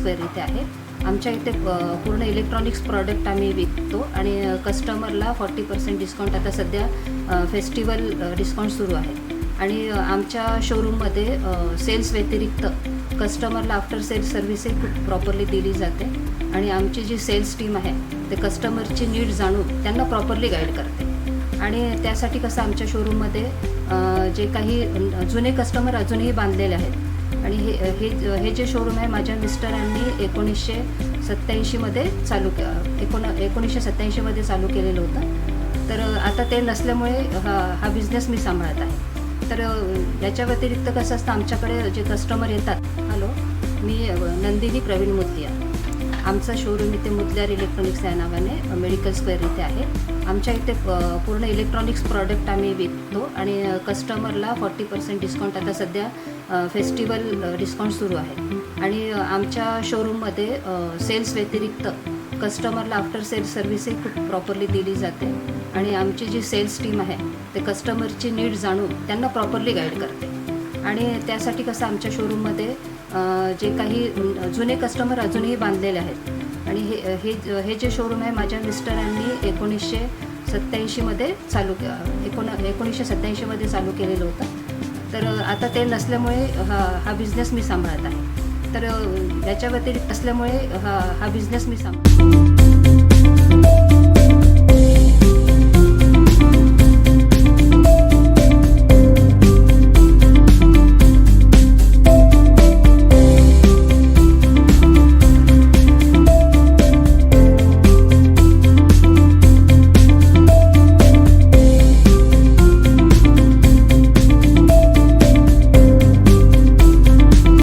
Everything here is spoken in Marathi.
स्क्वेअर इथे आहे. आमच्या इथे पूर्ण इलेक्ट्रॉनिक्स प्रॉडक्ट आम्ही विकतो आणि कस्टमरला 40% डिस्काउंट आता सध्या फेस्टिवल डिस्काउंट सुरू आहे. आणि आमच्या शोरूममध्ये सेल्स व्यतिरिक्त कस्टमरला आफ्टर सेल्स सर्व्हिसही खूप प्रॉपरली दिली जाते आणि आमची जी सेल्स टीम आहे ते कस्टमरची नीड जाणून त्यांना प्रॉपरली गाईड करते. आणि त्यासाठी कसं आमच्या शोरूममध्ये जे काही जुने कस्टमर अजूनही बांधलेले आहेत आणि हे जे शोरूम आहे माझ्या मिस्टरांनी 1987मध्ये 1987मध्ये चालू केलेलं होतं. तर आता ते नसल्यामुळे हा बिझनेस मी सांभाळत आहे. तर याच्या व्यतिरिक्त कसं असतं आमच्याकडे जे कस्टमर येतात. हॅलो, मी नंदिनी प्रवीण मुदलिया. आमचा शोरूम इथे मुदलियार इलेक्ट्रॉनिक्स या नावाने मेडिकल स्क्वेअर इथे आहे. आमच्या इथे पूर्ण इलेक्ट्रॉनिक्स प्रॉडक्ट आम्ही विकतो आणि कस्टमरला 40% डिस्काउंट आता सध्या फेस्टिवल डिस्काउंट सुरू आहे. आणि आमच्या शोरूममध्ये सेल्स व्यतिरिक्त कस्टमरला आफ्टर सेल्स सर्व्हिसही खूप प्रॉपरली दिली जाते आणि आमची जी सेल्स टीम आहे ते कस्टमरची नीड जाणून त्यांना प्रॉपरली गाईड करते. आणि त्यासाठी कसं आमच्या शोरूममध्ये जे काही जुने कस्टमर अजूनही बांधलेले आहेत आणि हे जे शोरूम आहे माझ्या मिस्टरांनी 1987मध्ये 1987मध्ये चालू केलेलं होतं. तर आता ते नसल्यामुळे हा बिझनेस मी सांभाळत आहे. तर याच्या व्यतिरिक्त असल्यामुळे हा बिझनेस मी सांभाळते.